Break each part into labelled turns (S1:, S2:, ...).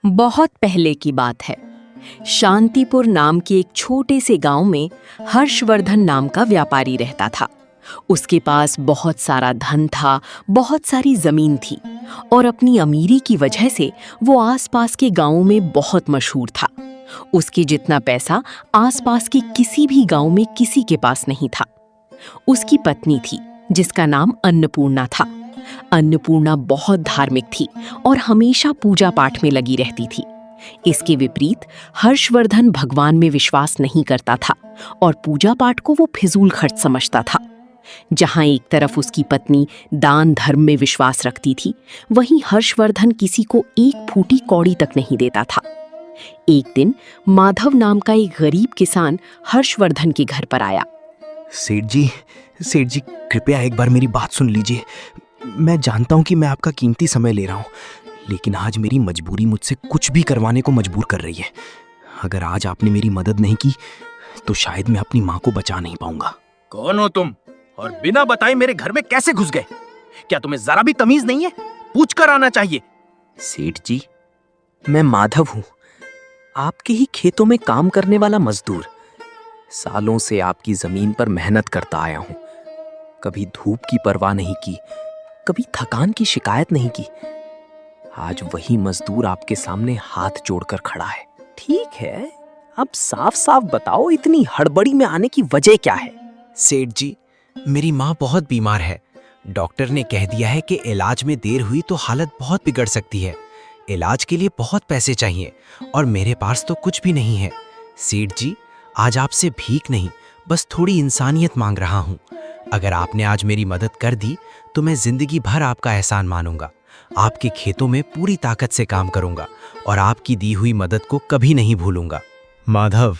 S1: बहुत पहले की बात है। शांतिपुर नाम के एक छोटे से गांव में हर्षवर्धन नाम का व्यापारी रहता था। उसके पास बहुत सारा धन था, बहुत सारी जमीन थी और अपनी अमीरी की वजह से वो आसपास के गांवों में बहुत मशहूर था। उसके जितना पैसा आसपास के किसी भी गांव में किसी के पास नहीं था। उसकी पत्नी थी जिसका नाम अन्नपूर्णा था। अन्नपूर्णा बहुत धार्मिक थी और हमेशा पूजा पाठ में लगी रहती थी। इसके विपरीत हर्षवर्धन भगवान में विश्वास नहीं करता था और पूजा पाठ को वो फिजूल खर्च समझता था। जहां एक तरफ उसकी पत्नी दान धर्म में विश्वास रखती थी, वहीं हर्षवर्धन किसी को एक फूटी कौड़ी तक नहीं देता था। एक दिन माधव नाम का एक गरीब किसान हर्षवर्धन के घर पर आया।
S2: सेठ जी कृपया एक बार मेरी बात सुन लीजिए। मैं जानता हूं कि मैं आपका कीमती समय ले रहा हूं, लेकिन आज मेरी मजबूरी मुझसे कुछ भी करवाने को मजबूर कर रही है। अगर आज आपने मेरी मदद नहीं की तो शायद मैं अपनी माँ को बचा नहीं पाऊंगा।
S3: कौन हो तुम और बिना बताए मेरे घर में कैसे घुस गए? क्या तुम्हें जरा भी तमीज नहीं है? पूछ कर आना चाहिए।
S2: सेठ जी, मैं माधव हूं, आपके ही खेतों में काम करने वाला मजदूर। सालों से आपकी जमीन पर मेहनत करता आया हूं। कभी धूप की परवाह नहीं की, कभी थकान की शिकायत नहीं की। आज वही मजदूर आपके सामने हाथ जोड़कर खड़ा है। ठीक है, अब साफ साफ बताओ, इतनी हड़बड़ी में आने की वजह क्या है?
S4: सेठ जी, मेरी माँ बहुत बीमार है। डॉक्टर ने कह दिया है कि इलाज में देर हुई तो हालत बहुत बिगड़ सकती है। इलाज के लिए बहुत पैसे चाहिए और मेरे पास तो कुछ भी नहीं है। सेठ जी, आज आपसे भीख नहीं, बस थोड़ी इंसानियत मांग रहा हूँ। अगर आपने आज मेरी मदद कर दी तो मैं जिंदगी भर आपका एहसान मानूंगा। आपके खेतों में पूरी ताकत से काम करूंगा और आपकी दी हुई मदद को कभी नहीं भूलूंगा।
S5: माधव,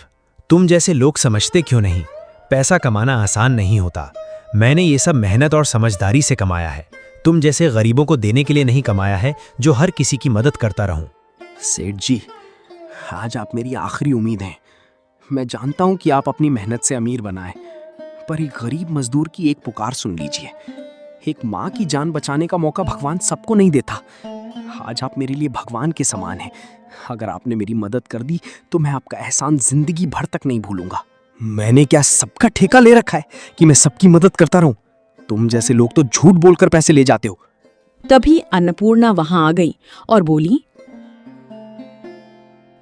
S5: तुम जैसे लोग समझते क्यों नहीं? पैसा कमाना आसान नहीं होता। मैंने ये सब मेहनत और समझदारी से कमाया है। तुम जैसे गरीबों को देने के लिए नहीं कमाया है जो हर किसी की मदद करता रहूं।
S2: सेठ जी, आज आप मेरी आखिरी उम्मीद हैं। मैं जानता हूं कि आप अपनी मेहनत से अमीर बनाए, पर एक गरीब मजदूर की एक पुकार सुन लीजिए। एक माँ की जान बचाने का मौका भगवान सबको नहीं देता। आज आप मेरे लिए भगवान के समान हैं। अगर आपने मेरी मदद कर दी तो मैं आपका एहसान जिंदगी भर तक नहीं भूलूंगा। मैंने क्या सबका ठेका ले रखा है कि मैं सबकी मदद करता रहूं? तुम जैसे लोग तो झूठ बोलकर पैसे ले जाते हो।
S1: तभी अन्नपूर्णा वहां आ गई और बोली,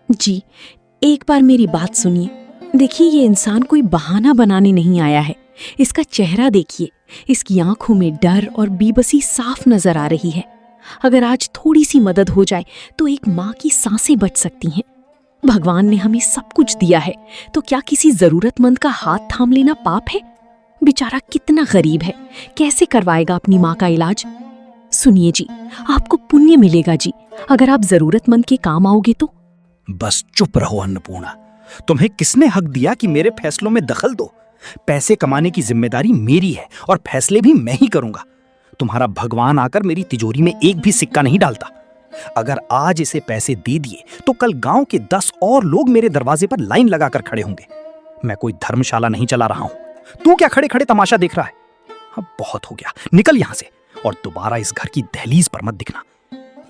S1: जी, एक बार मेरी बात सुनिए। देखिए, ये इंसान कोई बहाना बनाने नहीं आया है। इसका चेहरा देखिए, इसकी आंखों में डर और बेबसी साफ नजर आ रही है। अगर आज थोड़ी सी मदद हो जाए तो एक माँ की सांसें बच सकती हैं। भगवान ने हमें सब कुछ दिया है, तो क्या किसी जरूरतमंद का हाथ थाम लेना पाप है? बेचारा कितना गरीब है, कैसे करवाएगा अपनी माँ का इलाज? सुनिए जी, आपको पुण्य मिलेगा जी, अगर आप जरूरतमंद के काम आओगे तो।
S3: बस चुप रहो अन्नपूर्णा। तुम्हें किसने हक दिया कि मेरे फैसलों में दखल दो? पैसे कमाने की जिम्मेदारी मेरी है और फैसले भी मैं ही करूंगा। तुम्हारा भगवान आकर मेरी तिजोरी में एक भी सिक्का नहीं डालता। अगर आज इसे पैसे दे दिए तो कल गांव के 10 और लोग मेरे दरवाजे पर लाइन लगाकर खड़े होंगे। मैं कोई धर्मशाला नहीं चला रहा हूं। तू क्या खड़े खड़े तमाशा देख रहा है? अब बहुत हो गया, निकल यहां से और दोबारा इस घर की दहलीज पर मत दिखना।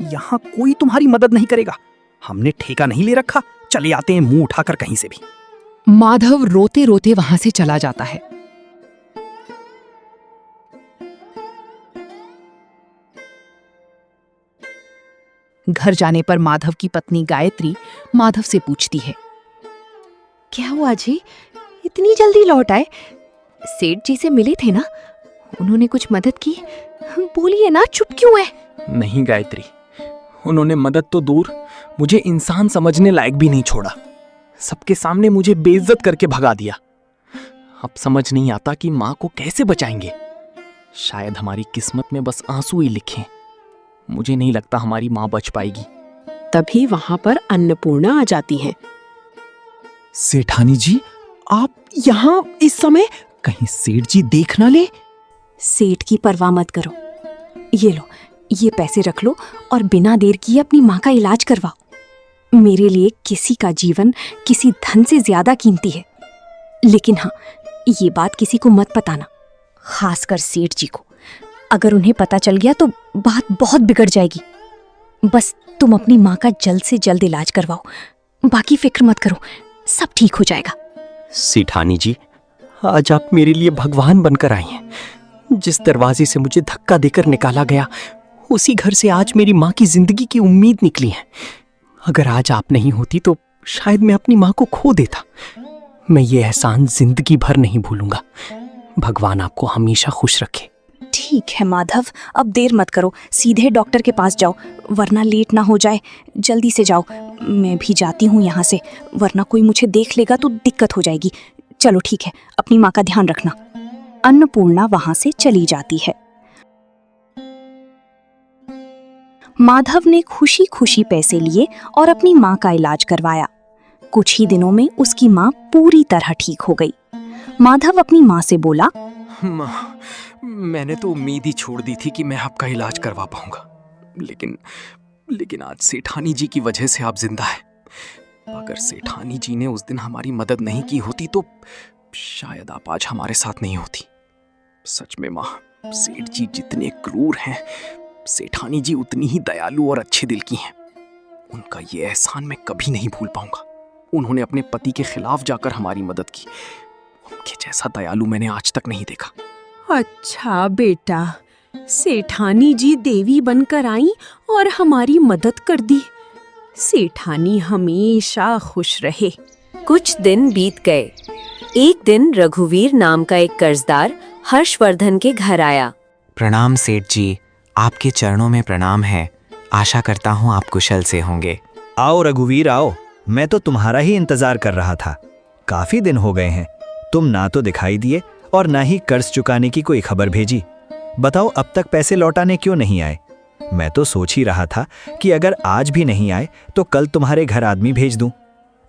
S3: यहां कोई तुम्हारी मदद नहीं करेगा। हमने ठेका नहीं ले रखा, चले आते हैं मुंह उठाकर कहीं से भी।
S6: माधव रोते रोते वहां से चला जाता है। घर जाने पर माधव की पत्नी गायत्री माधव से पूछती है,
S7: क्या हुआ जी, इतनी जल्दी लौट आए? सेठ जी से मिले थे ना, उन्होंने कुछ मदद की? बोलिए ना, चुप क्यों है?
S2: नहीं गायत्री, उन्होंने मदद तो दूर, मुझे इंसान समझने लायक भी नहीं छोड़ा। सबके सामने मुझे बेइज्जत करके भगा दिया। अब समझ नहीं आता कि माँ को कैसे बचाएंगे। शायद हमारी किस्मत में बस आंसू ही लिखे। मुझे नहीं लगता हमारी माँ बच पाएगी।
S1: तभी वहां पर अन्नपूर्णा आ जाती हैं।
S2: सेठानी जी, आप यहाँ इस समय? कहीं सेठ जी देख ना ले।
S7: सेठ की परवाह मत करो। ये लो, ये पैसे रख लो और बिना देर किए अपनी माँ का इलाज करवाओ। मेरे लिए किसी का जीवन किसी धन से ज्यादा कीमती है। लेकिन हाँ, ये बात किसी को मत बताना, खासकर सेठ जी को। अगर उन्हें पता चल गया तो बात बहुत बिगड़ जाएगी। बस तुम अपनी माँ का जल्द से जल्द इलाज करवाओ, बाकी फिक्र मत करो, सब ठीक हो जाएगा।
S2: सेठानी जी, आज आप मेरे लिए भगवान बनकर आई हैं। जिस दरवाजे से मुझे धक्का देकर निकाला गया, उसी घर से आज मेरी माँ की जिंदगी की उम्मीद निकली है। अगर आज आप नहीं होती तो शायद मैं अपनी माँ को खो देता। मैं ये एहसान जिंदगी भर नहीं भूलूंगा। भगवान आपको हमेशा खुश रखे।
S7: ठीक है माधव, अब देर मत करो, सीधे डॉक्टर के पास जाओ, वरना लेट ना हो जाए। जल्दी से जाओ, मैं भी जाती हूँ यहाँ से, वरना कोई मुझे देख लेगा तो दिक्कत हो जाएगी। चलो ठीक है, अपनी माँ का ध्यान रखना। अन्नपूर्णा वहां से चली जाती है। माधव ने खुशी खुशी पैसे लिए और अपनी माँ का इलाज करवाया। कुछ ही दिनों में उसकी माँ पूरी तरह ठीक हो गई। माधव अपनी माँ से बोला,
S2: माँ, मैंने तो उम्मीद ही छोड़ दी थी कि मैं आपका इलाज करवा पाऊंगा, लेकिन आज सेठानी जी की वजह से आप जिंदा हैं। अगर सेठानी जी ने उस दिन हमारी मदद नहीं की होती तो शायद आप आज हमारे साथ नहीं होती। सच में माँ, सेठ जी जितने क्रूर हैं, सेठानी जी उतनी ही दयालु और अच्छे दिल की हैं। उनका ये एहसान मैं कभी नहीं भूल पाऊंगा। उन्होंने अपने पति के खिलाफ जाकर हमारी मदद की। उनके जैसा दयालु मैंने आज तक नहीं देखा।
S1: अच्छा बेटा, सेठानी जी देवी बनकर आई और हमारी मदद कर दी। सेठानी हमेशा खुश रहे। कुछ दिन बीत गए। एक दिन रघुवीर नाम का एक कर्जदार हर्षवर्धन के घर आया।
S4: प्रणाम सेठ जी, आपके चरणों में प्रणाम है। आशा करता हूँ आप कुशल से होंगे।
S3: आओ रघुवीर आओ, मैं तो तुम्हारा ही इंतजार कर रहा था। काफी दिन हो गए हैं, तुम ना तो दिखाई दिए और ना ही कर्ज चुकाने की कोई खबर भेजी। बताओ अब तक पैसे लौटाने क्यों नहीं आए? मैं तो सोच ही रहा था कि अगर आज भी नहीं आए तो कल तुम्हारे घर आदमी भेज दूं।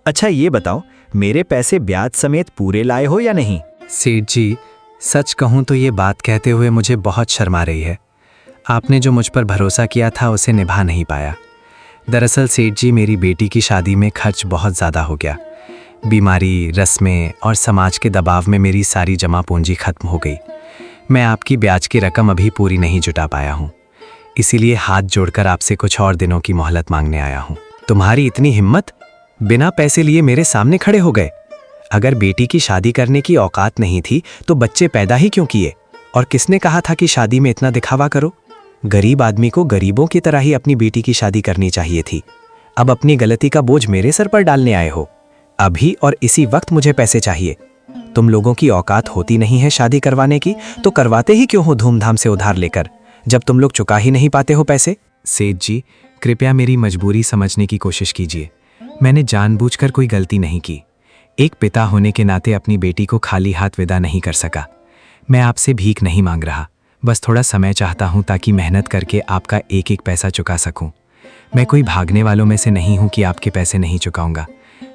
S3: अच्छा ये बताओ, मेरे पैसे ब्याज समेत पूरे लाए हो या नहीं?
S5: सेठ जी, सच कहूँ तो ये बात कहते हुए मुझे बहुत शर्म आ रही है। आपने जो मुझ पर भरोसा किया था उसे निभा नहीं पाया। दरअसल सेठ जी, मेरी बेटी की शादी में खर्च बहुत ज़्यादा हो गया। बीमारी, रस्में और समाज के दबाव में मेरी सारी जमा पूंजी खत्म हो गई। मैं आपकी ब्याज की रकम अभी पूरी नहीं जुटा पाया हूँ, इसीलिए हाथ जोड़कर आपसे कुछ और दिनों की मोहलत मांगने आया हूँ। तुम्हारी इतनी हिम्मत, बिना पैसे लिए मेरे सामने खड़े हो गए। अगर बेटी की शादी करने की औकात नहीं थी तो बच्चे पैदा ही क्यों किए? और किसने कहा था कि शादी में इतना दिखावा करो? गरीब आदमी को गरीबों की तरह ही अपनी बेटी की शादी करनी चाहिए थी। अब अपनी गलती का बोझ मेरे सर पर डालने आए हो। अभी और इसी वक्त मुझे पैसे चाहिए। तुम लोगों की औकात होती नहीं है शादी करवाने की, तो करवाते ही क्यों हो धूमधाम से उधार लेकर, जब तुम लोग चुका ही नहीं पाते हो पैसे? सेठ जी, कृपया मेरी मजबूरी समझने की कोशिश कीजिए। मैंने जानबूझकर कोई गलती नहीं की। एक पिता होने के नाते अपनी बेटी को खाली हाथ विदा नहीं कर सका। मैं आपसे भीख नहीं मांग रहा, बस थोड़ा समय चाहता हूं ताकि मेहनत करके आपका एक एक पैसा चुका सकूं। मैं कोई भागने वालों में से नहीं हूं कि आपके पैसे नहीं चुकाऊंगा।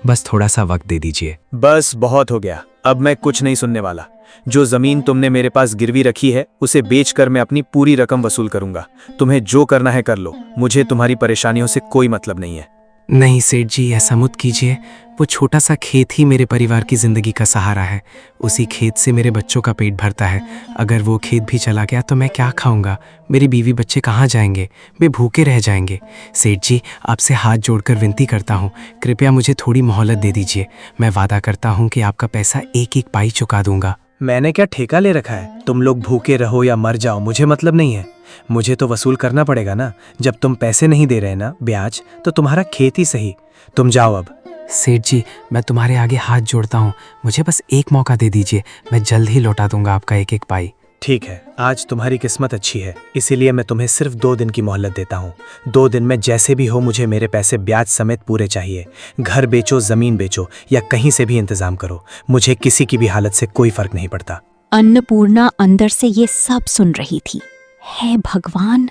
S5: बस थोड़ा सा वक्त दे दीजिए।
S3: बस बहुत हो गया, अब मैं कुछ नहीं सुनने वाला। जो जमीन तुमने मेरे पास गिरवी रखी है उसे बेचकर मैं अपनी पूरी रकम वसूल करूंगा। तुम्हें जो करना है कर लो, मुझे तुम्हारी परेशानियों से कोई मतलब नहीं है।
S2: नहीं सेठ जी, ऐसा मत कीजिए। वो छोटा सा खेत ही मेरे परिवार की जिंदगी का सहारा है। उसी खेत से मेरे बच्चों का पेट भरता है। अगर वो खेत भी चला गया तो मैं क्या खाऊंगा? मेरी बीवी बच्चे कहाँ जाएंगे? वे भूखे रह जाएंगे। सेठ जी, आपसे हाथ जोड़कर विनती करता हूँ, कृपया मुझे थोड़ी मोहलत दे दीजिए। मैं वादा करता हूँ कि आपका पैसा एक एक पाई चुका दूंगा।
S3: मैंने क्या ठेका ले रखा है? तुम लोग भूखे रहो या मर जाओ, मुझे मतलब नहीं है। मुझे तो वसूल करना पड़ेगा ना। जब तुम पैसे नहीं दे रहे ना ब्याज, तो तुम्हारा खेत ही सही। तुम जाओ अब।
S2: सेठ जी, मैं तुम्हारे आगे हाथ जोड़ता हूँ, मुझे बस एक मौका दे दीजिए। मैं जल्द ही लौटा दूंगा आपका एक एक पाई।
S3: ठीक है, आज तुम्हारी किस्मत अच्छी है, इसीलिए मैं तुम्हें सिर्फ 2 दिन की मोहलत देता हूँ। 2 दिन में जैसे भी हो मुझे मेरे पैसे ब्याज समेत पूरे चाहिए। घर बेचो, जमीन बेचो या कहीं से भी इंतजाम करो, मुझे किसी की भी हालत से कोई फर्क नहीं पड़ता।
S7: अन्नपूर्णा अंदर से ये सब सुन रही थी। है भगवान,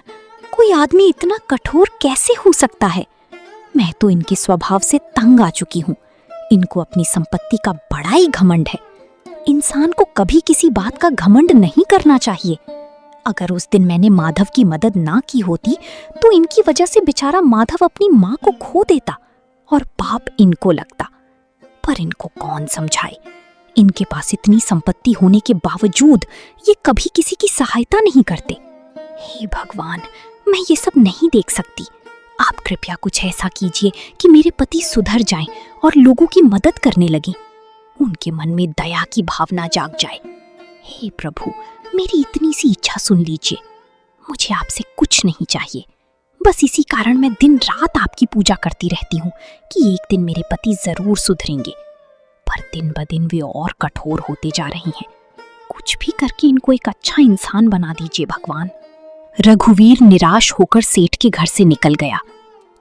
S7: कोई आदमी इतना कठोर कैसे हो सकता है? मैं तो इनके स्वभाव से तंग आ चुकी हूँ। इनको अपनी संपत्ति का बड़ा ही घमंड है। इंसान को कभी किसी बात का घमंड नहीं करना चाहिए। अगर उस दिन मैंने माधव की मदद ना की होती तो इनकी वजह से बेचारा माधव अपनी माँ को खो देता और पाप इनको लगता। पर इनको कौन समझाए? इनके पास इतनी संपत्ति होने के बावजूद ये कभी किसी की सहायता नहीं करते। हे भगवान, मैं ये सब नहीं देख सकती। कृपया कुछ ऐसा कीजिए कि मेरे पति सुधर जाएं और लोगों की मदद करने लगें। उनके मन में दया की भावना जाग जाए। हे प्रभु, मेरी इतनी सी इच्छा सुन लीजिए। मुझे आपसे कुछ नहीं चाहिए, बस इसी कारण मैं दिन रात आपकी पूजा करती रहती हूँ कि एक दिन मेरे पति जरूर सुधरेंगे। पर दिन ब दिन वे और कठोर होते जा रही हैं। कुछ भी करके इनको एक अच्छा इंसान बना दीजिए भगवान। रघुवीर निराश होकर सेठ के घर से निकल गया।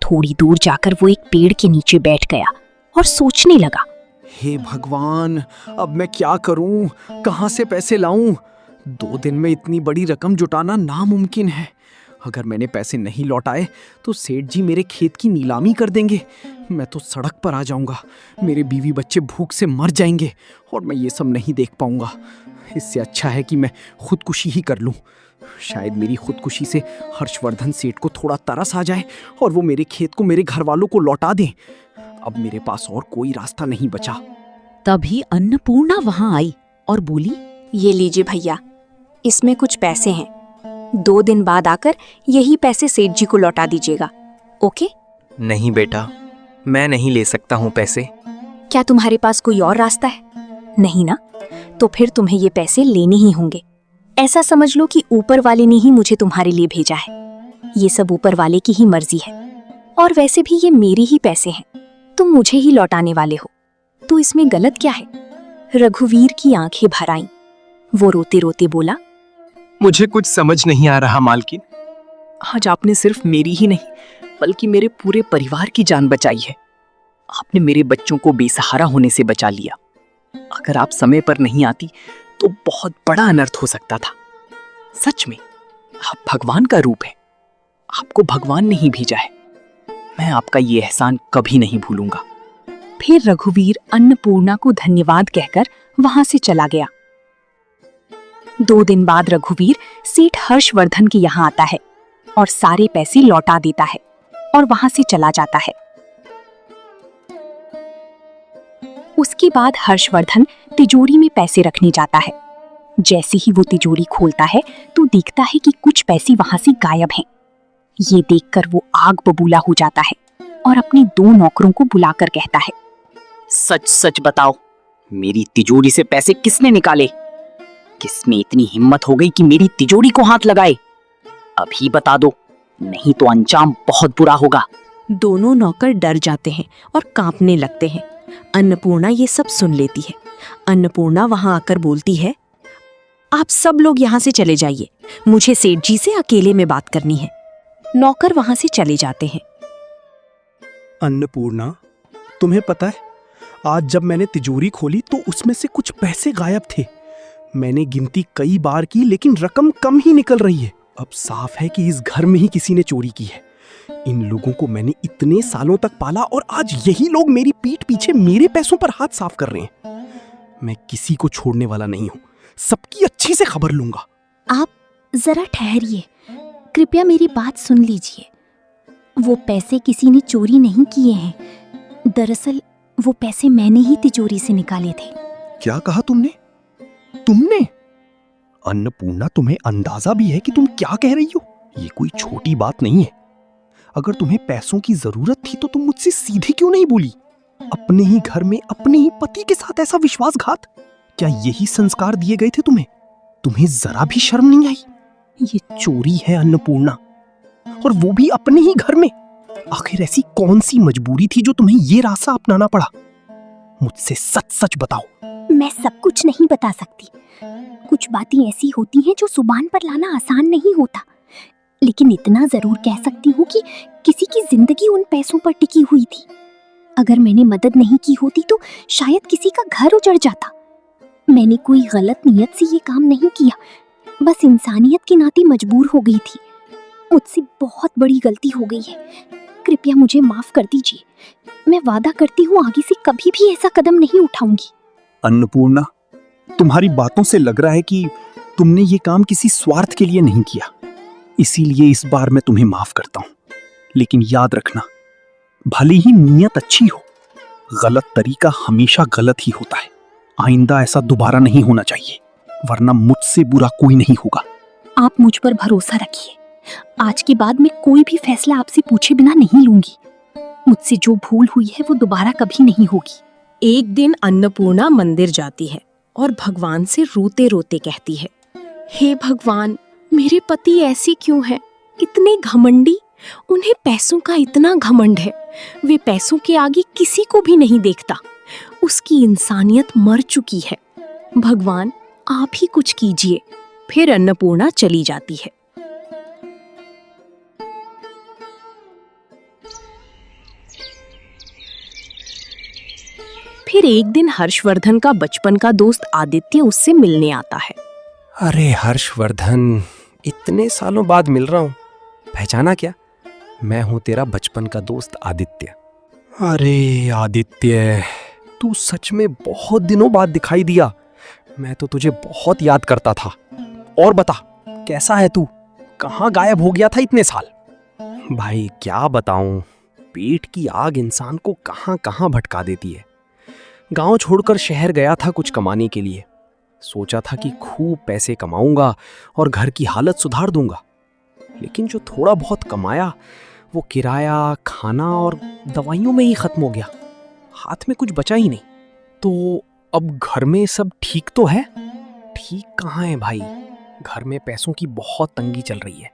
S7: थोड़ी दूर जाकर वो एक पेड़ के नीचे बैठ गया और सोचने लगा।
S2: हे भगवान, अब मैं क्या करूं? कहां से पैसे लाऊं? 2 दिन में इतनी बड़ी रकम जुटाना नामुमकिन है। अगर मैंने पैसे नहीं लौटाए तो सेठ जी मेरे खेत की नीलामी कर देंगे। मैं तो सड़क पर आ जाऊंगा। मेरे बीवी बच्चे भूख से मर जाएंगे और मैं ये सब नहीं देख पाऊंगा। इससे अच्छा है कि मैं खुदकुशी ही कर लूं। शायद मेरी खुदकुशी से हर्षवर्धन सेठ को थोड़ा तरस आ जाए और वो मेरे खेत को मेरे घर वालों को लौटा दें। अब मेरे पास और कोई रास्ता नहीं बचा।
S1: तभी अन्नपूर्णा वहां आई और बोली,
S7: ये लीजिए भैया, इसमें कुछ पैसे हैं। 2 दिन बाद आकर यही पैसे सेठ जी को लौटा दीजिएगा, ओके?
S8: नहीं बेटा, मैं नहीं ले सकता हूँ पैसे।
S7: क्या तुम्हारे पास कोई और रास्ता है? नहीं ना? तो फिर तुम्हें ये पैसे लेने ही होंगे। ऐसा समझ लो कि ऊपर वाले ने ही मुझे तुम्हारे लिए भेजा है। ये सब ऊपर वाले की ही मर्जी है। और वैसे भी ये मेरे ही पैसे हैं, तुम मुझे ही लौटाने वाले हो, तो इसमें गलत क्या है? रघुवीर की आंखें भर आईं। वो रोते रोते बोला,
S8: मुझे कुछ समझ नहीं आ रहा मालकिन।
S9: आज आपने सिर्फ मेरी ही नहीं बल्कि मेरे पूरे परिवार की जान बचाई है। आपने मेरे बच्चों को बेसहारा होने से बचा लिया। अगर आप समय पर नहीं आती तो बहुत बड़ा अनर्थ हो सकता था। सच में आप भगवान का रूप है। आपको भगवान ने ही भेजा है। मैं आपका ये एहसान कभी नहीं भूलूंगा।
S6: फिर रघुवीर अन्नपूर्णा को धन्यवाद कहकर वहां से चला गया।
S7: 2 दिन बाद रघुवीर सेठ हर्षवर्धन के यहाँ आता है और सारे पैसे लौटा देता है और वहां से चला जाता है। उसके बाद हर्षवर्धन तिजोरी में पैसे रखने जाता है। जैसे ही वो तिजोरी खोलता है तो देखता है कि कुछ पैसे वहां से गायब हैं। ये देखकर वो आग बबूला हो जाता है और अपने 2 नौकरों को बुलाकर कहता है,
S9: सच सच बताओ, मेरी तिजोरी से पैसे किसने निकाले? किसमें इतनी हिम्मत हो गई कि मेरी तिजोरी को हाथ लगाए? अभी बता दो, नहीं तो अंजाम बहुत बुरा होगा।
S1: दोनों नौकर डर जाते हैं और कांपने लगते हैं। अन्नपूर्णा ये सब सुन लेती है। अन्नपूर्णा वहां आकर बोलती है, आप सब लोग यहाँ से चले जाइए, मुझे सेठ जी से अकेले में बात करनी है। नौकर वहां से चले जाते हैं।
S3: अन्नपूर्णा, तुम्हें पता है, आज जब मैंने तिजोरी खोली तो उसमें से कुछ पैसे गायब थे। मैंने गिनती कई बार की लेकिन रकम कम ही निकल रही है। अब साफ है कि इस घर में ही किसी ने चोरी की है। इन लोगों को मैंने इतने सालों तक पाला और आज यही लोग मेरी पीठ पीछे मेरे पैसों पर हाथ साफ कर रहे हैं। मैं किसी को छोड़ने वाला नहीं हूं, सबकी अच्छी से खबर लूंगा।
S7: आप जरा ठहरिए, कृपया मेरी बात सुन लीजिए। वो पैसे किसी ने चोरी नहीं किए हैं। दरअसल वो पैसे मैंने ही तिजोरी से निकाले थे।
S3: क्या कहा तुमने? तुमने? अन्नपूर्णा, तुम्हें अंदाजा भी है कि तुम क्या कह रही हो? ये कोई छोटी बात नहीं है। अगर तुम्हें पैसों की जरूरत थी तो तुम मुझसे सीधे क्यों नहीं बोली? अपने ही घर में अपने ही पति के साथ ऐसा विश्वासघात! क्या यही संस्कार दिए गए थे तुम्हें? तुम्हें जरा भी शर्म नहीं आई? ये चोरी है अन्नपूर्णा, और वो भी अपने ही घर में। आखिर ऐसी कौन सी मजबूरी थी जो तुम्हें ये रास्ता अपनाना पड़ा? मुझसे सच सच बताओ।
S7: मैं सब कुछ नहीं बता सकती। कुछ बातें ऐसी होती हैं जो जुबान पर लाना आसान नहीं होता, लेकिन इतना जरूर कह सकती हूँ कि किसी की जिंदगी उन पैसों पर टिकी हुई थी। अगर मैंने मदद नहीं की होती तो शायद किसी का घर उजड़ जाता। मैंने कोई गलत नियत से ये काम नहीं किया, बस इंसानियत के नाते मजबूर हो गई थी। मुझसे बहुत बड़ी गलती हो गई है, कृपया मुझे माफ कर दीजिए। मैं वादा करती हूँ आगे से कभी भी ऐसा कदम नहीं उठाऊंगी।
S3: अन्नपूर्णा, तुम्हारी बातों से लग रहा है कि तुमने ये काम किसी स्वार्थ के लिए नहीं किया, इसीलिए इस बार मैं तुम्हें माफ करता हूं। लेकिन याद रखना, भले ही नीयत अच्छी हो, गलत तरीका हमेशा गलत ही होता है। आइंदा ऐसा दोबारा नहीं होना चाहिए, वरना मुझसे बुरा कोई नहीं होगा।
S7: आप मुझ पर भरोसा रखिए, आज के बाद मैं कोई भी फैसला आपसे पूछे बिना नहीं लूंगी। मुझसे जो भूल हुई है वो दोबारा कभी नहीं होगी।
S1: एक दिन अन्नपूर्णा मंदिर जाती है और भगवान से रोते रोते कहती है, हे भगवान, मेरे पति ऐसे क्यों हैं? इतने घमंडी, उन्हें पैसों का इतना घमंड है। वे पैसों के आगे किसी को भी नहीं देखता। उसकी इंसानियत मर चुकी है। भगवान, आप ही कुछ कीजिए। फिर अन्नपूर्णा चली जाती है। फिर एक दिन हर्षवर्धन का बचपन का दोस्त आदित्य उससे मिलने आता है।
S2: अरे हर्षवर्धन, इतने सालों बाद मिल रहा हूँ। पहचाना क्या? मैं हूँ तेरा बचपन का दोस्त आदित्य। अरे आदित्य, तू सच में बहुत दिनों बाद दिखाई दिया। मैं तो तुझे बहुत याद करता था। और बता, कैसा है तू? कहाँ गायब हो गया था इतने साल? भाई क्या बताऊं, पेट की आग इंसान को कहाँ कहाँ भटका देती है। गांव छोड़कर शहर गया था कुछ कमाने के लिए। सोचा था कि खूब पैसे कमाऊंगा और घर की हालत सुधार दूंगा। लेकिन जो थोड़ा बहुत कमाया वो किराया, खाना और दवाइयों में ही खत्म हो गया। हाथ में कुछ बचा ही नहीं। तो अब घर में सब ठीक तो है? ठीक कहाँ है भाई, घर में पैसों की बहुत तंगी चल रही है।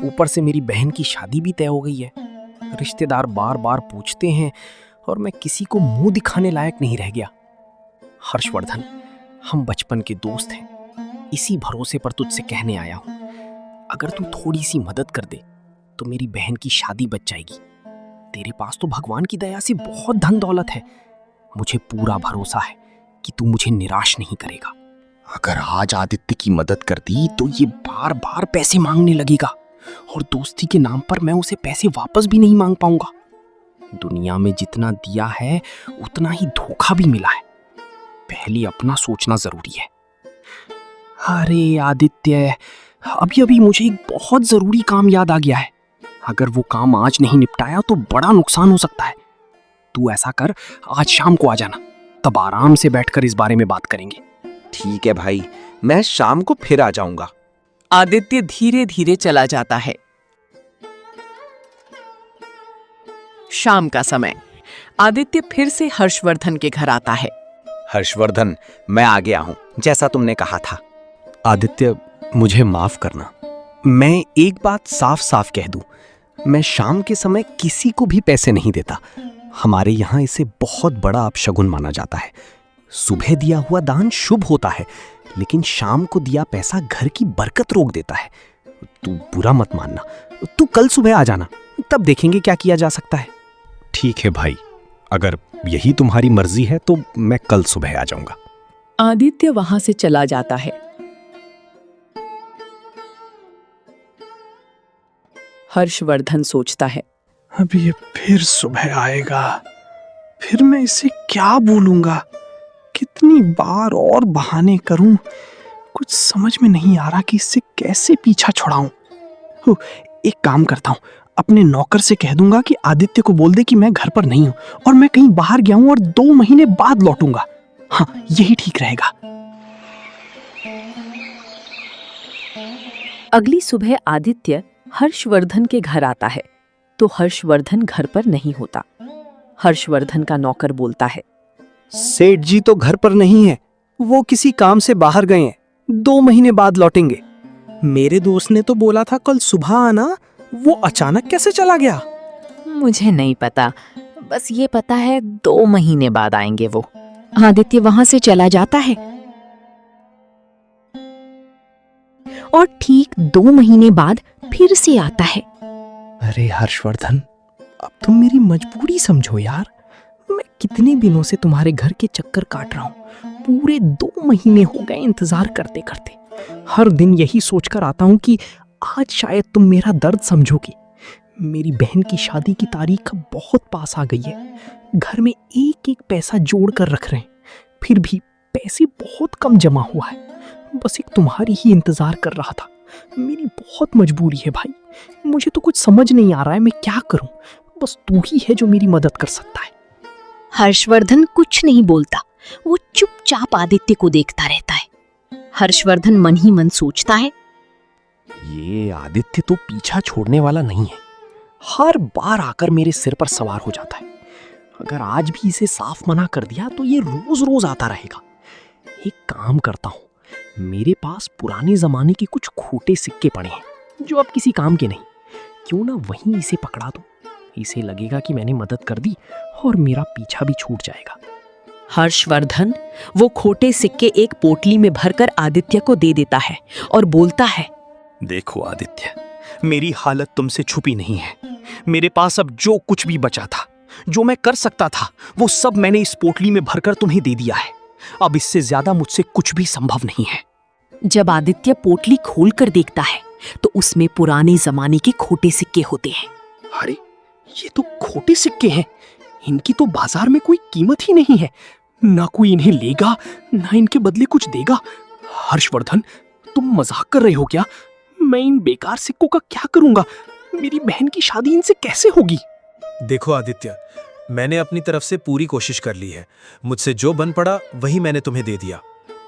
S2: ऊपर से मेरी बहन की शादी भी तय हो गई है। रिश्तेदार बार बार पूछते हैं और मैं किसी को मुंह दिखाने लायक नहीं रह गया। हर्षवर्धन, हम बचपन के दोस्त हैं। इसी भरोसे पर तुझसे कहने आया हूं, अगर तू थोड़ी सी मदद कर दे तो मेरी बहन की शादी बच जाएगी। तेरे पास तो भगवान की दया से बहुत धन दौलत है। मुझे पूरा भरोसा है कि तू मुझे निराश नहीं करेगा। अगर आज आदित्य की मदद कर दी तो ये बार बार पैसे मांगने लगेगा और दोस्ती के नाम पर मैं उसे पैसे वापस भी नहीं मांग पाऊंगा। दुनिया में जितना दिया है उतना ही धोखा भी मिला है। पहले अपना सोचना जरूरी है। अरे आदित्य, अभी अभी मुझे एक बहुत जरूरी काम याद आ गया है। अगर वो काम आज नहीं निपटाया तो बड़ा नुकसान हो सकता है। तू ऐसा कर, आज शाम को आ जाना, तब आराम से बैठकर इस बारे में बात करेंगे।
S8: ठीक है भाई, मैं शाम को फिर आ जाऊंगा।
S1: आदित्य धीरे धीरे चला जाता है। शाम का समय, आदित्य फिर से हर्षवर्धन के घर आता है।
S8: हर्षवर्धन, मैं आ गया हूँ, जैसा तुमने कहा था।
S2: आदित्य, मुझे माफ करना। मैं एक बात साफ साफ कह दूं, मैं शाम के समय किसी को भी पैसे नहीं देता। हमारे यहाँ इसे बहुत बड़ा अपशगुन माना जाता है। सुबह दिया हुआ दान शुभ होता है, लेकिन शाम को दिया पैसा घर की बरकत रोक देता है। तू बुरा मत मानना। तू कल सुबह आ जाना, तब देखेंगे क्या किया जा सकता है। ठीक है भाई, अगर यही तुम्हारी मर्जी है तो मैं कल सुबह आ जाऊंगा।
S1: आदित्य वहां से चला जाता है। हर्षवर्धन सोचता है,
S3: अब ये फिर सुबह आएगा, फिर मैं इसे क्या बोलूंगा? कितनी बार और बहाने करूं? कुछ समझ में नहीं आ रहा कि इससे कैसे पीछा छुड़ाऊं। एक काम करता हूं, अपने नौकर से कह दूंगा कि आदित्य को बोल दे कि मैं घर पर नहीं हूं और मैं कहीं बाहर गया हूं और 2 महीने बाद लौटूंगा। हाँ, यही ठीक रहेगा।
S1: अगली सुबह आदित्य हर्षवर्धन के घर आता है तो हर्षवर्धन घर पर नहीं होता। हर्षवर्धन का नौकर बोलता है,
S2: सेठ जी तो घर पर नहीं है, वो किसी काम से बाहर गए हैं, 2 महीने बाद लौटेंगे।
S3: मेरे दोस्त ने तो बोला था कल सुबह आना, वो अचानक कैसे चला गया?
S6: मुझे नहीं पता, बस ये पता है 2 महीने बाद आएंगे वो।
S7: आदित्य वहां से चला जाता है और ठीक 2 महीने बाद फिर से आता है।
S2: अरे हर्षवर्धन, अब तुम मेरी मजबूरी समझो यार। मैं कितने दिनों से तुम्हारे घर के चक्कर काट रहा हूँ। पूरे 2 महीने हो गए इंतजार करते करते। हर दिन यही सोचकर आता हूँ कि आज शायद तुम मेरा दर्द समझोगी। मेरी बहन की शादी की तारीख बहुत पास आ गई है। घर में एक एक पैसा जोड़ कर रख रहे हैं, फिर भी पैसे बहुत कम जमा हुआ है। बस एक तुम्हारी ही इंतजार कर रहा था। मेरी बहुत मजबूरी है भाई, मुझे तो कुछ समझ नहीं आ रहा है मैं क्या करूं। बस तू ही है जो मेरी मदद कर सकता है।
S7: हर्षवर्धन कुछ नहीं बोलता, वो चुपचाप आदित्य को देखता रहता है। हर्षवर्धन मन ही मन सोचता है,
S2: ये आदित्य तो पीछा छोड़ने वाला नहीं है, हर बार आकर मेरे सिर पर सवार हो जाता है। अगर आज भी इसे साफ मना कर दिया तो ये रोज रोज आता रहेगा। एक काम करता हूँ, मेरे पास पुराने जमाने के कुछ खोटे सिक्के पड़े हैं जो अब किसी काम के नहीं, क्यों ना वहीं इसे पकड़ा दूं। इसे लगेगा कि मैंने मदद कर दी और मेरा पीछा भी छूट जाएगा।
S1: हर्षवर्धन वो खोटे सिक्के एक पोटली में भरकर आदित्य को दे देता है और बोलता है,
S3: देखो आदित्य, मेरी हालत तुमसे छुपी नहीं है। मेरे पास अब जो कुछ भी बचा था, जो मैं कर सकता था, वो सब मैंने इस पोटली में भरकर तुम्हें दे दिया है। अब इससे ज्यादा मुझसे कुछ भी संभव नहीं है।
S1: जब आदित्य पोटली खोलकर देखता है तो उसमें पुराने जमाने के खोटे सिक्के होते हैं।
S2: अरे ये तो खोटे सिक्के हैं, इनकी तो बाजार में कोई कीमत ही नहीं है। ना कोई इन्हें लेगा ना इनके बदले कुछ देगा। हर्षवर्धन, तुम मजाक कर रहे हो क्या? मैं इन बेकार सिक्कों का क्या करूंगा? मेरी बहन की शादी इनसे कैसे होगी?
S5: देखो आदित्य, मैंने अपनी तरफ से पूरी कोशिश कर ली है। मुझसे जो बन पड़ा वही मैंने तुम्हें दे दिया।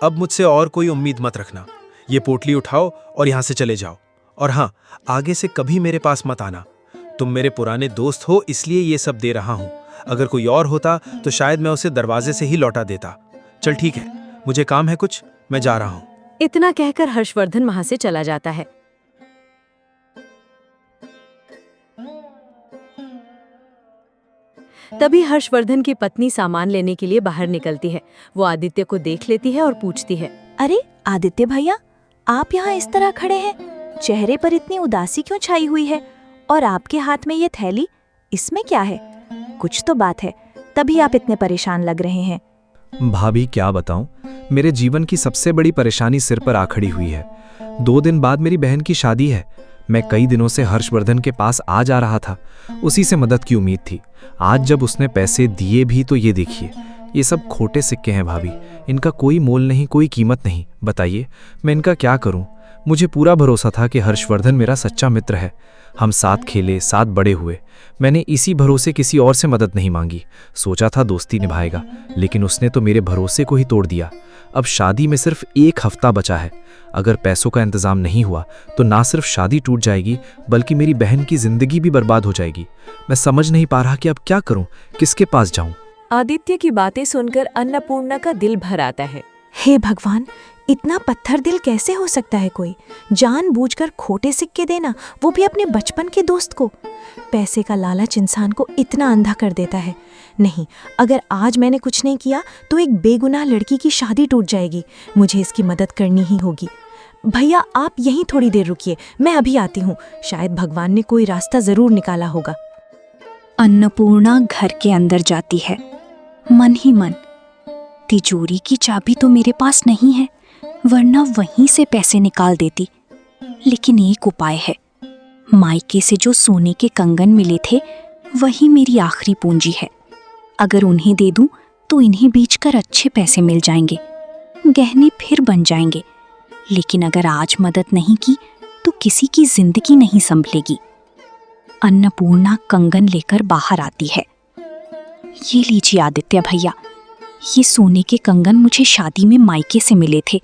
S5: अब मुझसे और कोई उम्मीद मत रखना। ये पोटली उठाओ और यहाँ से चले जाओ। और हाँ, आगे से कभी मेरे पास मत आना। तुम मेरे पुराने दोस्त हो, इसलिए ये सब दे रहा हूं। अगर कोई और होता तो शायद मैं उसे दरवाजे से ही लौटा देता। चल ठीक है, मुझे काम है कुछ, मैं जा रहा हूं।
S1: इतना कहकर हर्षवर्धन वहां से चला जाता है। तभी हर्षवर्धन की पत्नी सामान लेने के लिए बाहर निकलती है। वो आदित्य को देख लेती है और पूछती है,
S10: अरे आदित्य भैया, आप यहाँ इस तरह खड़े हैं? चेहरे पर इतनी उदासी क्यों छाई हुई है? और आपके हाथ में ये थैली, इसमें क्या है? कुछ तो बात है, तभी आप इतने परेशान लग रहे हैं।
S5: भाभी क्या बताऊं, मेरे जीवन की सबसे बड़ी परेशानी सिर पर आ खड़ी हुई है। 2 दिन बाद मेरी बहन की शादी है। मैं कई दिनों से हर्षवर्धन के पास आ जा रहा था, उसी से मदद की उम्मीद थी। आज जब उसने पैसे दिए भी तो ये देखिए, ये सब खोटे सिक्के हैं भाभी। इनका कोई मोल नहीं, कोई कीमत नहीं। बताइए मैं इनका क्या करूं? मुझे पूरा भरोसा था कि हर्षवर्धन मेरा सच्चा मित्र है। हम साथ खेले, साथ बड़े हुए। मैंने इसी भरोसे किसी और से मदद नहीं मांगी। सोचा था दोस्ती निभाएगा, लेकिन उसने तो मेरे भरोसे को ही तोड़ दिया। अब शादी में सिर्फ 1 हफ्ता बचा है। अगर पैसों का इंतजाम नहीं हुआ तो ना सिर्फ शादी टूट जाएगी, बल्कि मेरी बहन की जिंदगी भी बर्बाद हो जाएगी। मैं समझ नहीं पा रहा कि अब क्या करूं, किसके पास जाऊं।
S1: आदित्य की बातें सुनकर अन्नपूर्णा का दिल भर आता है।
S10: हे भगवान, इतना पत्थर दिल कैसे हो सकता है कोई? जानबूझकर खोटे सिक्के देना, वो भी अपने बचपन के दोस्त को। पैसे का लालच इंसान को इतना अंधा कर देता है। नहीं, अगर आज मैंने कुछ नहीं किया तो एक बेगुनाह लड़की की शादी टूट जाएगी। मुझे इसकी मदद करनी ही होगी। भैया आप यहीं थोड़ी देर रुकिए, मैं अभी आती हूँ। शायद भगवान ने कोई रास्ता जरूर निकाला होगा।
S7: अन्नपूर्णा घर के अंदर जाती है, मन ही मन, तिजोरी की चाबी तो मेरे पास नहीं है, वरना वहीं से पैसे निकाल देती। लेकिन एक उपाय है, मायके से जो सोने के कंगन मिले थे वही मेरी आखिरी पूंजी है। अगर उन्हें दे दूं तो इन्हें बेचकर अच्छे पैसे मिल जाएंगे, गहने फिर बन जाएंगे। लेकिन अगर आज मदद नहीं की तो किसी की जिंदगी नहीं संभलेगी। अन्नपूर्णा कंगन लेकर बाहर आती है। ये लीजिए आदित्य भैया, ये सोने के कंगन मुझे शादी में मायके से मिले थे।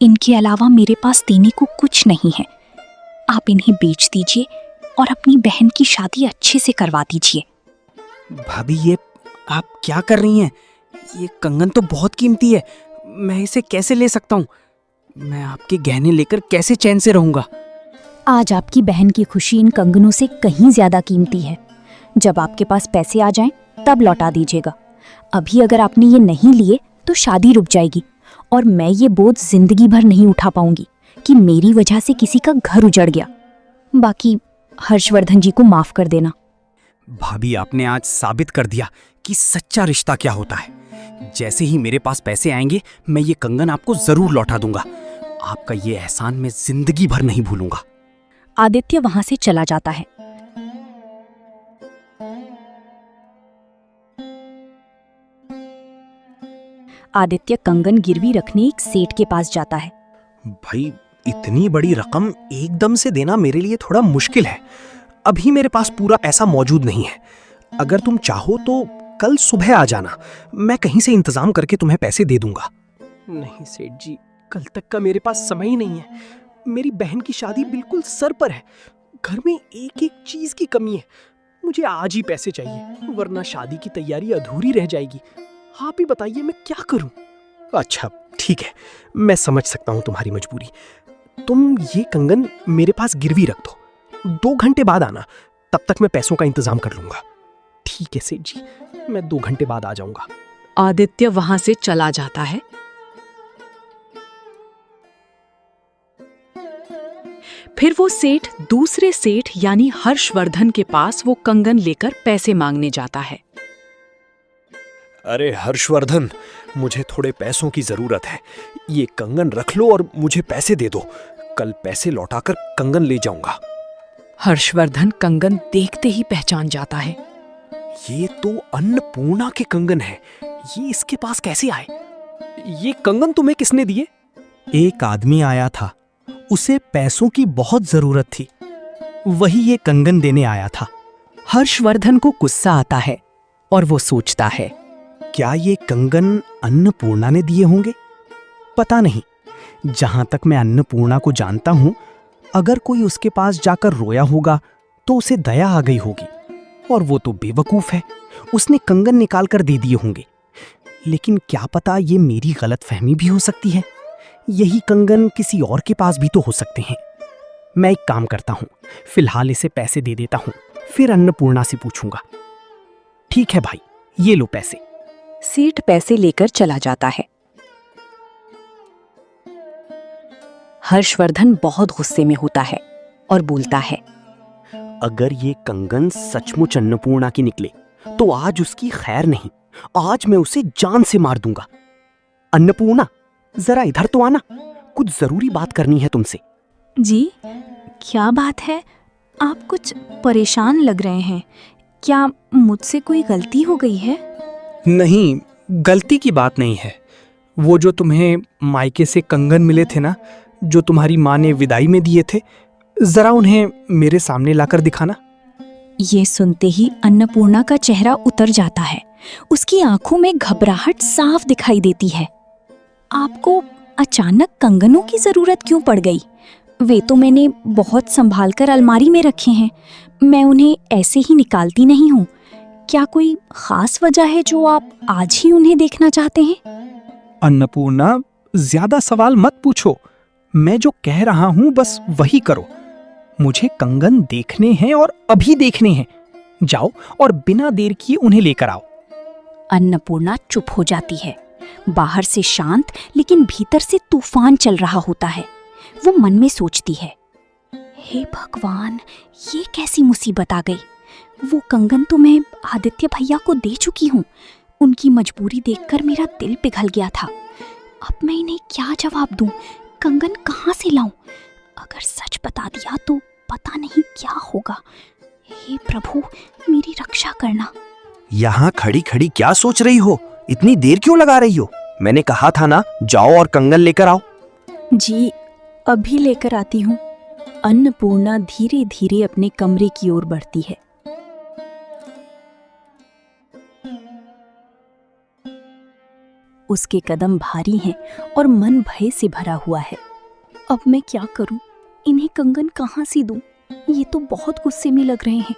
S7: इनके अलावा मेरे पास देने को कुछ नहीं है। आप इन्हें बेच दीजिए और अपनी बहन की शादी अच्छे से करवा दीजिए।
S2: भाभी, ये आप क्या कर रही हैं? ये कंगन तो बहुत कीमती है, मैं इसे कैसे ले सकता हूँ? मैं आपके गहने लेकर कैसे चैन से रहूंगा?
S7: आज आपकी बहन की खुशी इन कंगनों से कहीं ज्यादा कीमती है। जब आपके पास पैसे आ जाएं, तब लौटा दीजिएगा। अभी अगर आपने ये नहीं लिए तो शादी रुक जाएगी और मैं ये बोझ जिंदगी भर नहीं उठा पाऊंगी कि मेरी वजह से किसी का घर उजड़ गया। बाकी हर्षवर्धन जी को माफ कर देना।
S3: भाभी, आपने आज साबित कर दिया कि सच्चा रिश्ता क्या होता है। जैसे ही मेरे पास पैसे आएंगे, मैं ये कंगन आपको जरूर लौटा दूंगा। आपका ये एहसान मैं जिंदगी भर नहीं भूलूंगा।
S7: आदित्य वहां से चला जाता है। आदित्य कंगन गिरवी रखने एक सेठ के पास जाता है।
S2: भाई, इतनी बड़ी रकम एकदम से देना मेरे लिए थोड़ा मुश्किल है। अभी मेरे पास पूरा पैसा मौजूद नहीं है। अगर तुम चाहो तो कल सुबह आ जाना, मैं कहीं से इंतजाम करके तुम्हें पैसे दे दूंगा। नहीं सेठ जी, कल तक का मेरे पास समय ही नहीं है। मेरी बहन की शादी बिल्कुल सर पर है। घर में एक एक चीज की कमी है। मुझे आज ही पैसे चाहिए, वरना शादी की तैयारी अधूरी रह जाएगी। आप ही बताइए मैं क्या करूं? अच्छा ठीक है, मैं समझ सकता हूं तुम्हारी मजबूरी। तुम ये कंगन मेरे पास गिरवी रख दो, 2 घंटे बाद आना, तब तक मैं पैसों का इंतजाम कर लूंगा। ठीक है सेठ जी, मैं 2 घंटे बाद आ जाऊंगा।
S6: आदित्य वहां से चला जाता है। फिर वो सेठ दूसरे सेठ यानी हर्षवर्धन के पास वो कंगन लेकर पैसे मांगने जाता है।
S3: अरे हर्षवर्धन, मुझे थोड़े पैसों की जरूरत है। ये कंगन रख लो और मुझे पैसे दे दो। कल पैसे लौटाकर कंगन ले जाऊंगा।
S6: हर्षवर्धन कंगन देखते ही पहचान जाता है।
S2: ये तो अन्नपूर्णा के कंगन है। ये इसके पास कैसे आए? ये कंगन तुम्हें किसने दिए?
S3: एक आदमी आया था, उसे पैसों की बहुत जरूरत थी, वही ये कंगन देने आया था।
S6: हर्षवर्धन को गुस्सा आता है और वो सोचता है,
S3: क्या ये कंगन अन्नपूर्णा ने दिए होंगे? पता नहीं। जहां तक मैं अन्नपूर्णा को जानता हूं, अगर कोई उसके पास जाकर रोया होगा तो उसे दया आ गई होगी, और वो तो बेवकूफ है, उसने कंगन निकाल कर दे दिए होंगे। लेकिन क्या पता ये मेरी गलतफहमी भी हो सकती है। यही कंगन किसी और के पास भी तो हो सकते हैं। मैं एक काम करता हूं, फिलहाल इसे पैसे दे देता हूं, फिर अन्नपूर्णा से पूछूंगा। ठीक है भाई, ये लो पैसे।
S7: सेठ पैसे लेकर चला जाता है। हर्षवर्धन बहुत गुस्से में होता है और बोलता है,
S2: अगर ये कंगन सचमुच अन्नपूर्णा की निकले तो आज उसकी खैर नहीं, आज मैं उसे जान से मार दूंगा। अन्नपूर्णा, जरा इधर तो आना, कुछ जरूरी बात करनी है तुमसे।
S10: जी, क्या बात है? आप कुछ परेशान लग रहे हैं। क्या मुझसे कोई गलती हो गई है?
S2: नहीं, गलती की बात नहीं है। वो जो तुम्हें मायके से कंगन मिले थे ना, जो तुम्हारी माँ ने विदाई में दिए थे, जरा उन्हें मेरे सामने लाकर दिखाना।
S7: ये सुनते ही अन्नपूर्णा का चेहरा उतर जाता है। उसकी आंखों में घबराहट साफ दिखाई देती है। आपको अचानक कंगनों की जरूरत क्यों पड़ गई? वे तो मैंने बहुत संभाल कर अलमारी में रखे हैं। मैं उन्हें ऐसे ही निकालती नहीं हूँ। क्या कोई खास वजह है जो आप आज ही उन्हें देखना चाहते हैं?
S3: अन्नपूर्णा, ज्यादा सवाल मत पूछो। मैं जो कह रहा हूं बस वही करो। मुझे कंगन देखने हैं और अभी देखने हैं। जाओ और बिना देर किए उन्हें लेकर आओ।
S7: अन्नपूर्णा चुप हो जाती है। बाहर से शांत लेकिन भीतर से तूफान चल रहा होता है। वो मन में सोचती है, हे भगवान, ये कैसी मुसीबत आ गई। वो कंगन तो मैं आदित्य भैया को दे चुकी हूँ। उनकी मजबूरी देखकर मेरा दिल पिघल गया था। अब मैं इन्हें क्या जवाब दूं? कंगन कहाँ से लाऊं? अगर सच बता दिया तो पता नहीं क्या होगा। हे प्रभु, मेरी रक्षा करना।
S4: यहाँ खड़ी खड़ी क्या सोच रही हो? इतनी देर क्यों लगा रही हो? मैंने कहा था ना, जाओ और कंगन लेकर आओ।
S7: जी, अभी लेकर आती हूँ। अन्नपूर्णा धीरे धीरे अपने कमरे की ओर बढ़ती है। उसके कदम भारी हैं और मन भय से भरा हुआ है। अब मैं क्या करूं? इन्हें कंगन कहाँ से दूं? ये तो बहुत गुस्से में लग रहे हैं।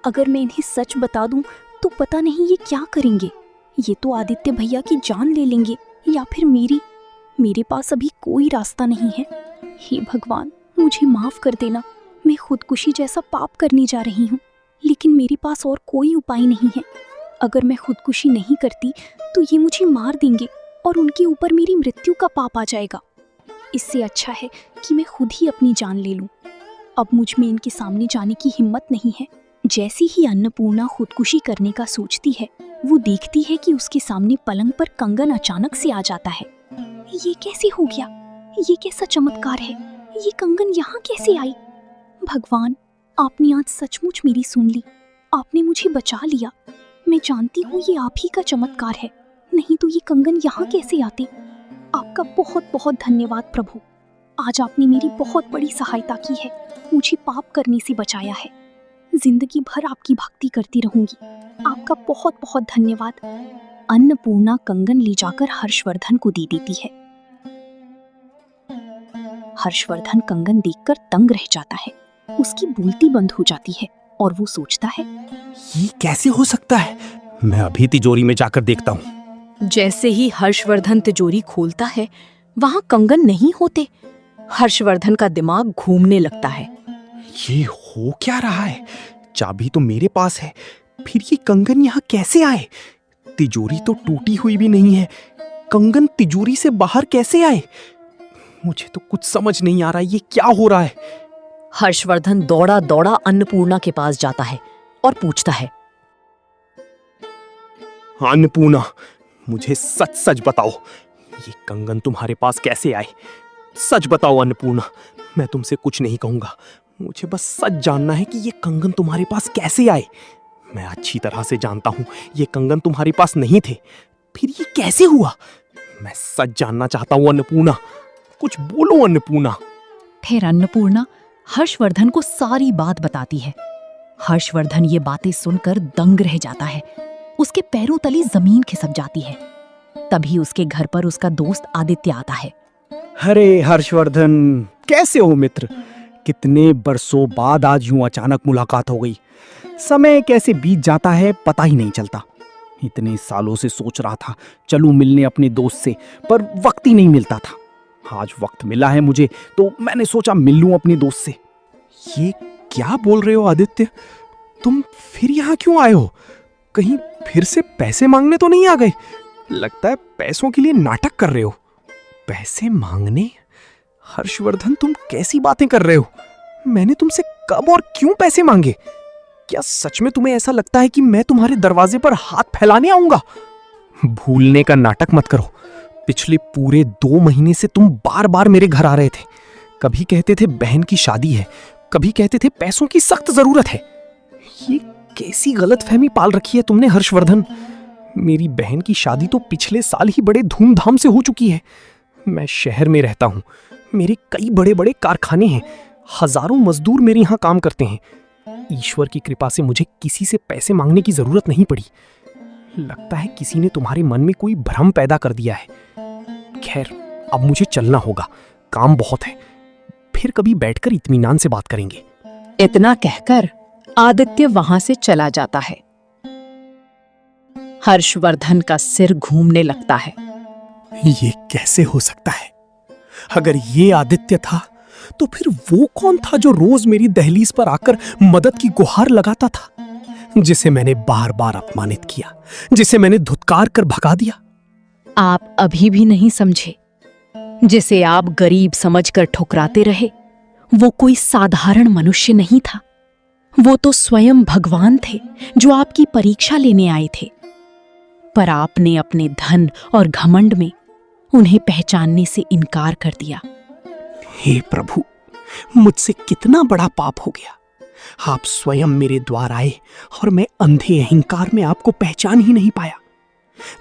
S7: अगर मैं इन्हें सच बता दूं तो पता नहीं ये क्या करेंगे। ये तो आदित्य भैया की जान ले लेंगे या फिर मेरी। मेरे पास अभी कोई रास्ता नहीं है। हे भगवान, मुझे माफ कर देना। मैं खुदकुशी जैसा पाप करने जा रही हूँ, लेकिन मेरे पास और कोई उपाय नहीं है। अगर मैं खुदकुशी नहीं करती तो ये मुझे मार देंगे और उनके ऊपर मेरी मृत्यु का पाप आ जाएगा। इससे अच्छा है कि मैं खुद ही अपनी जान ले लूं। अब मुझ में इनके सामने जाने की हिम्मत नहीं है। जैसी ही अन्नपूर्णा खुदकुशी करने का सोचती है, वो देखती है कि उसके सामने पलंग पर कंगन अचानक से आ जाता है। ये कैसे हो गया? ये कैसा चमत्कार है? ये कंगन यहाँ कैसे आई? भगवान, आपने आज सचमुच मेरी सुन ली। आपने मुझे बचा लिया। मैं जानती हूँ ये आप ही का चमत्कार है, नहीं तो ये कंगन यहाँ कैसे आते? आपका बहुत बहुत धन्यवाद प्रभु। आज आपने मेरी बहुत बड़ी सहायता की है, मुझे पाप करने से बचाया है। जिंदगी भर आपकी भक्ति करती रहूंगी। आपका बहुत बहुत धन्यवाद। अन्नपूर्णा कंगन ले जाकर हर्षवर्धन को दे देती है। हर्षवर्धन कंगन देखकर दंग रह जाता है। उसकी बोलती बंद हो जाती है और वो सोचता है,
S3: ये कैसे हो सकता है? मैं अभी तिजोरी में जाकर देखता हूँ।
S1: जैसे ही हर्षवर्धन तिजोरी खोलता है, वहां कंगन नहीं होते। हर्षवर्धन का दिमाग घूमने लगता है।
S3: ये हो क्या रहा है? चाबी तो मेरे पास है, फिर ये कंगन यहाँ कैसे आए? तिजोरी तो टूटी हुई भी नहीं है, कंगन तिजोरी से बाहर कैसे आए? मुझे तो कुछ समझ नहीं आ रहा, ये क्या हो रहा है?
S1: हर्षवर्धन दौड़ा दौड़ा अन्नपूर्णा के पास जाता है और पूछता है,
S2: अन्नपूर्णा, मुझे सच सच बताओ, ये कंगन तुम्हारे पास कैसे आए? सच बताओ अन्नपूर्णा, मैं तुमसे कुछ नहीं कहूंगा, मुझे बस सच जानना है कि ये कंगन तुम्हारे पास कैसे आए। मैं अच्छी तरह से जानता हूं ये कंगन तुम्हारे पास नहीं थे, फिर ये कैसे हुआ? मैं सच जानना चाहता हूं अन्नपूर्णा, कुछ बोलो अन्नपूर्णा।
S6: फिर अन्नपूर्णा हर्षवर्धन को सारी बात बताती है। हर्षवर्धन ये बातें सुनकर दंग रह जाता है। उसके पैरों तले जमीन खिसक जाती है। तभी उसके घर पर उसका दोस्त आदित्य आता है।
S3: अरे हर्षवर्धन, कैसे हो मित्र? कितने बरसों बाद आज यूं अचानक मुलाकात हो गई। समय कैसे बीत जाता है पता ही नहीं चलता। इतने सालों से सोच रहा था चलूं मिलने अपने दोस्त से, पर वक्त ही नहीं मिलता था। आज वक्त मिला है मुझे, तो मैंने सोचा मिल लूं अपने दोस्त से।
S2: ये क्या बोल रहे हो आदित्य? तुम फिर यहाँ क्यों आए हो? कहीं फिर से पैसे मांगने तो नहीं आ गए? लगता है पैसों के लिए नाटक कर रहे हो। पैसे मांगने? हर्षवर्धन, तुम कैसी बातें कर रहे हो? मैंने तुमसे कब और क्यों पैसे मांगे? क्या सच में तुम्हें ऐसा लगता है कि मैं तुम्हारे दरवाजे पर हाथ फैलाने आऊंगा? भूलने का नाटक मत करो। पिछले पूरे 2 महीने से तुम बार बार मेरे घर आ रहे थे। कभी कहते थे बहन की शादी है, कभी कहते थे पैसों की सख्त जरूरत है। ये कैसी गलतफहमी पाल रखी है तुमने हर्षवर्धन? मेरी बहन की शादी तो पिछले साल ही बड़े धूमधाम से हो चुकी है। मैं शहर में रहता हूँ, मेरे कई बड़े बड़े कारखाने हैं, हजारों मजदूर मेरे यहाँ काम करते हैं। ईश्वर की कृपा से मुझे किसी से पैसे मांगने की जरूरत नहीं पड़ी। लगता है किसी ने तुम्हारे मन में कोई भ्रम पैदा कर दिया है। खैर, अब मुझे चलना होगा, काम बहुत है। फिर कभी बैठकर इत्मीनान से बात करेंगे।
S6: इतना कहकर आदित्य वहां से चला जाता है। हर्षवर्धन का सिर घूमने लगता है।
S3: ये कैसे हो सकता है? अगर ये आदित्य था तो फिर वो कौन था जो रोज मेरी दहलीज पर आकर मदद की गुहार लगाता था, जिसे मैंने बार बार अपमानित किया, जिसे मैंने धुतकार कर भगा दिया?
S6: आप अभी भी नहीं समझे। जिसे आप गरीब समझकर ठुकराते रहे, वो कोई साधारण मनुष्य नहीं था। वो तो स्वयं भगवान थे जो आपकी परीक्षा लेने आए थे। पर आपने अपने धन और घमंड में उन्हें पहचानने से इनकार कर दिया।
S3: हे प्रभु, मुझसे कितना बड़ा पाप हो गया। आप स्वयं मेरे द्वार आए और मैं अंधे अहंकार में आपको पहचान ही नहीं पाया।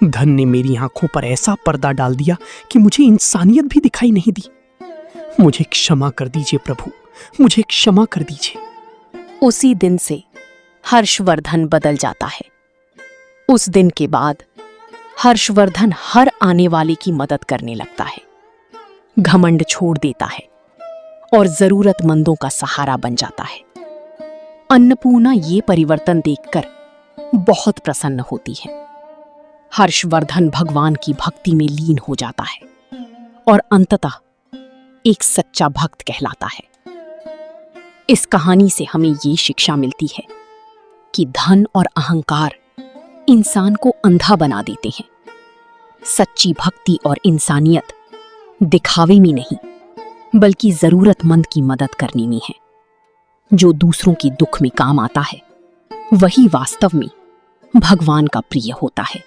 S3: धन ने मेरी आंखों पर ऐसा पर्दा डाल दिया कि मुझे इंसानियत भी दिखाई नहीं दी। मुझे क्षमा कर दीजिए प्रभु, मुझे क्षमा कर दीजिए।
S1: उसी दिन से हर्षवर्धन बदल जाता है। उस दिन के बाद हर्षवर्धन हर आने वाले की मदद करने लगता है, घमंड छोड़ देता है और जरूरतमंदों का सहारा बन जाता है। अन्नपूर्णा ये परिवर्तन देखकर बहुत प्रसन्न होती है। हर्षवर्धन भगवान की भक्ति में लीन हो जाता है और अंततः एक सच्चा भक्त कहलाता है। इस कहानी से हमें ये शिक्षा मिलती है कि धन और अहंकार इंसान को अंधा बना देते हैं। सच्ची भक्ति और इंसानियत दिखावे में नहीं, बल्कि जरूरतमंद की मदद करने में है। जो दूसरों के दुख में काम आता है, वही वास्तव में भगवान का प्रिय होता है।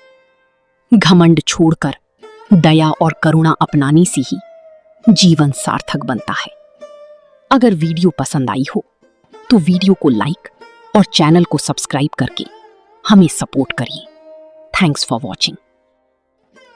S1: घमंड छोड़कर दया और करुणा अपनाने से ही जीवन सार्थक बनता है। अगर वीडियो पसंद आई हो तो वीडियो को लाइक और चैनल को सब्सक्राइब करके हमें सपोर्ट करिए। Thanks for watching.